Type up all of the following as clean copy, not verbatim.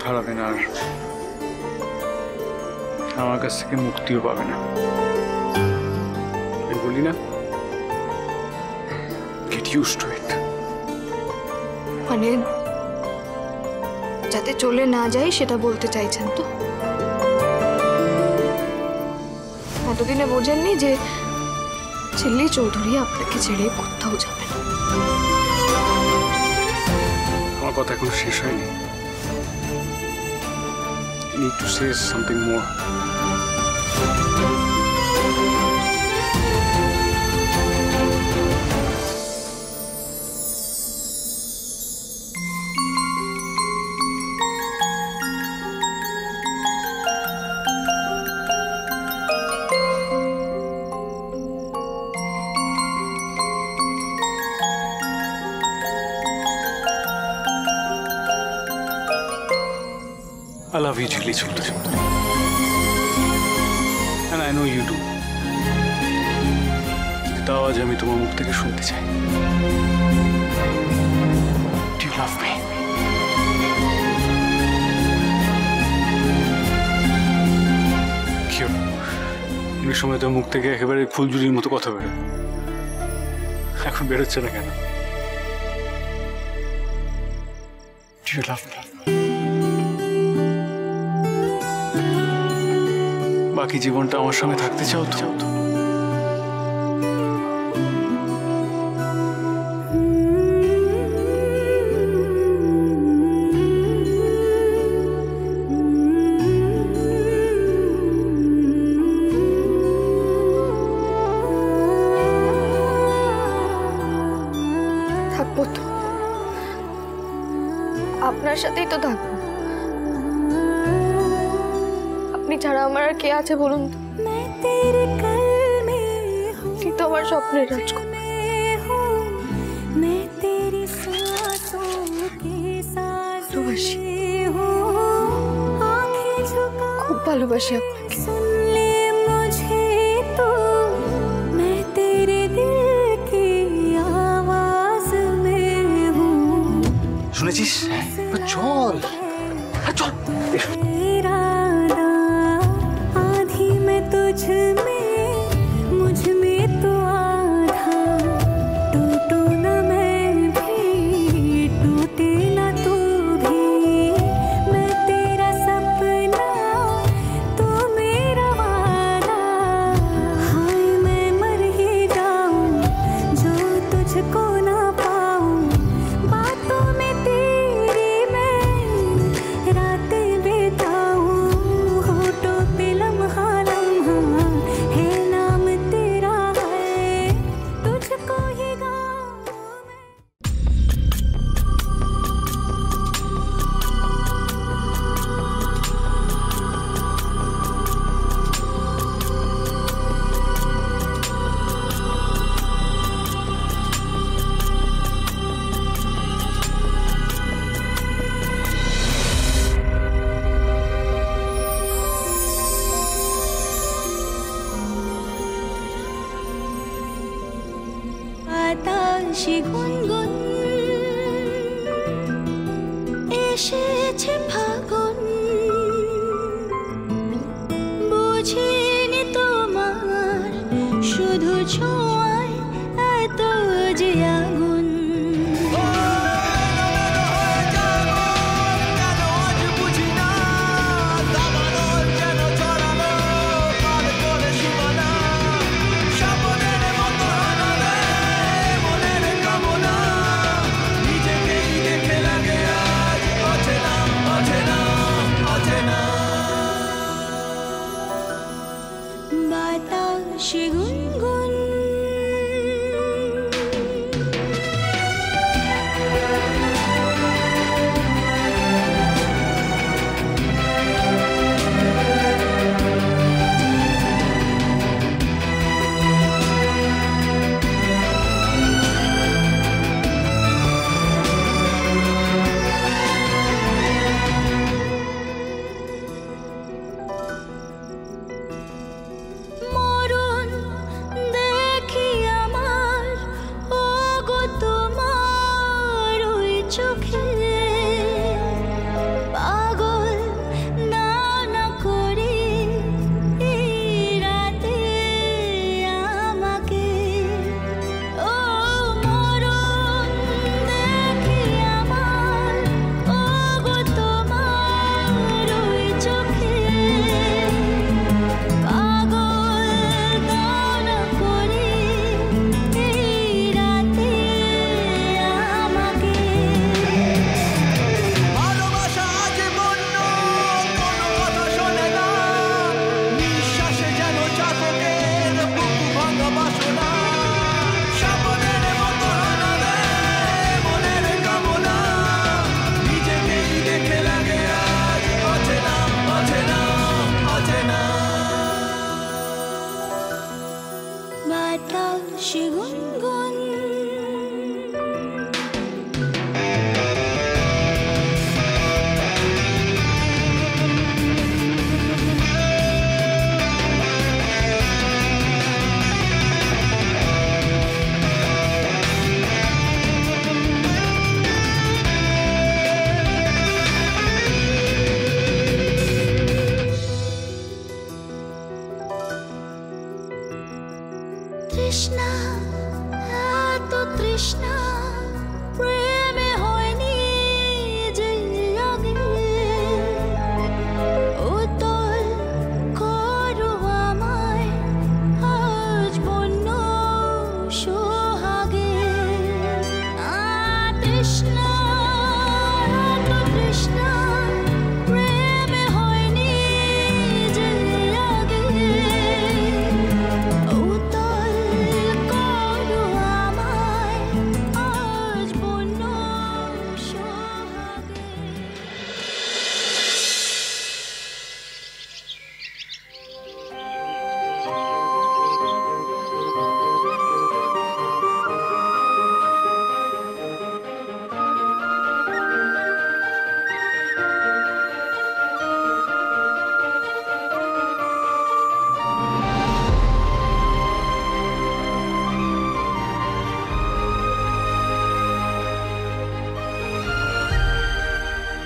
হারাবে না আর আমার কাছ থেকে মুক্তিও পাবে না। আমি বলি না, গেট ইউজড টু ইট। মানে যাতে চলে না যাই সেটা বলতে চাইছেন তো? এতদিনে বোঝেননি যে ঝিল্লি চৌধুরী আপনাকে ছেড়ে কোথাও যাবে না। আমার কথা এখনো শেষ হয়নি। I need to say something more. I love you, Jilly Chaudhary. And I know you do. তাও আজ আমি তোমার মুখ থেকে শুনতে চাই। Do you love me? কি হলো? অনেক সময় তো মুখ থেকে একেবারে ফুলঝুরির মতো কথা বেরো, এখন বেরোচ্ছে না কেন? Do you love me? বাকি জীবনটা আমার সঙ্গে থাকতে চাও তো? থাকবো তো, আপনার সাথেই তো থাকবো। আপনি ছাড়া আমার আর কে আছে বলুন তো? আপনি তো আমার স্বপ্নের রাজকুমার। ভালোবাসি, খুব ভালোবাসি আপনাকে। শুনেছিস? চল চল। বাতাসে গুনগুন এসেছে ফাগুন, বুঝিনি তোমার শুধু ছোঁয়ায় এত যে আগুন। বাতাসে গুনগুন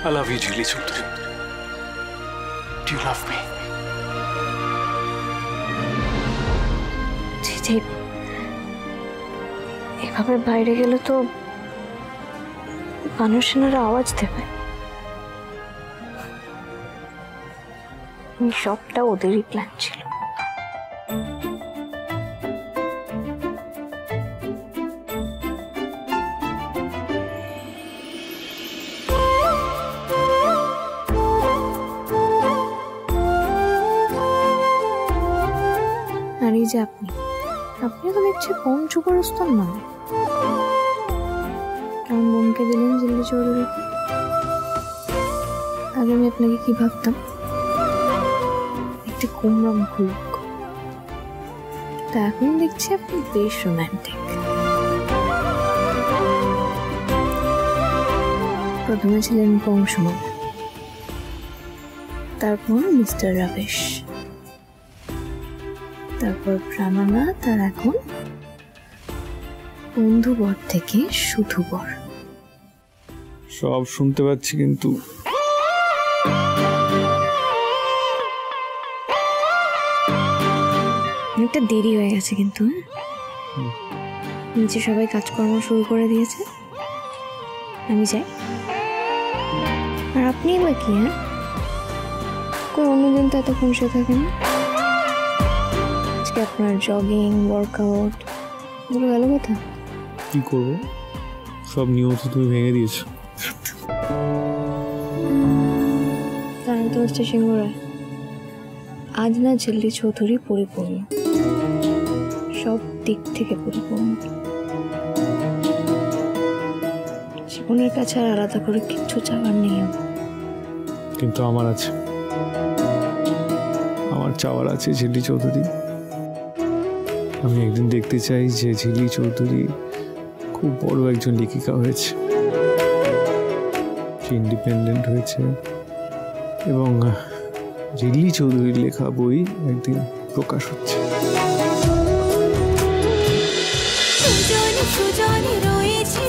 I love you, ঝিল্লি Chowdhury. Do you love me? জি, এভাবে বাইরে গেলে তো মানুষেরা আওয়াজ দেবে। সবটা ওদেরই প্ল্যান ছিল। আর এই যে আপনি তো দেখছি কম সুপারস্টার নয়। কেমন বোনকে দিলেন ঝিল্লি চৌধুরীকে? আগে আমি আপনাকে কি ভাবতাম, একটি কুমড়া মুখো লোক। তা এখন দেখছি আপনি বেশ রোম্যান্টিক। প্রথমে ছিলেন বংশমান, তারপর মিস্টার রাবেশ, তারপর প্রাণনাথ, আর এখন বন্ধুবর থেকে শুধু বর। সব শুনতে পাচ্ছি, কিন্তু অনেকটা দেরি হয়ে গেছে কিন্তু। নিচে সবাই কাজকর্ম শুরু করে দিয়েছে, আমি যাই। আর আপনি বা কি? হ্যাঁ, কই অন্যদিন তো এতক্ষণ শুয়ে থাকেন। আজকে আপনার জগিং, ওয়ার্কআউট এগুলো গেল কথা? কি করবো, সব নিয়ম তো তুমি ভেঙে দিয়েছো। কারণ তো হচ্ছে সিংহরায় আজ না ঝিল্লি চৌধুরী পরিপূর্ণ, সব দিক থেকে পরিপূর্ণ। জীবনের কাছে আর আলাদা করে কিচ্ছু চাওয়ার নেই। কিন্তু আমার আছে, আমার চাওয়ার আছে ঝিল্লি চৌধুরী। আমি একদিন দেখতে চাই যে ঝিল্লি চৌধুরী খুব বড় একজন লেখিকা হয়েছে, সে ইন্ডিপেন্ডেন্ট হয়েছে, এবং ঝিল্লি চৌধুরীর লেখা বই একদিন প্রকাশ হচ্ছে। সুজনে সুজনে রয়েছে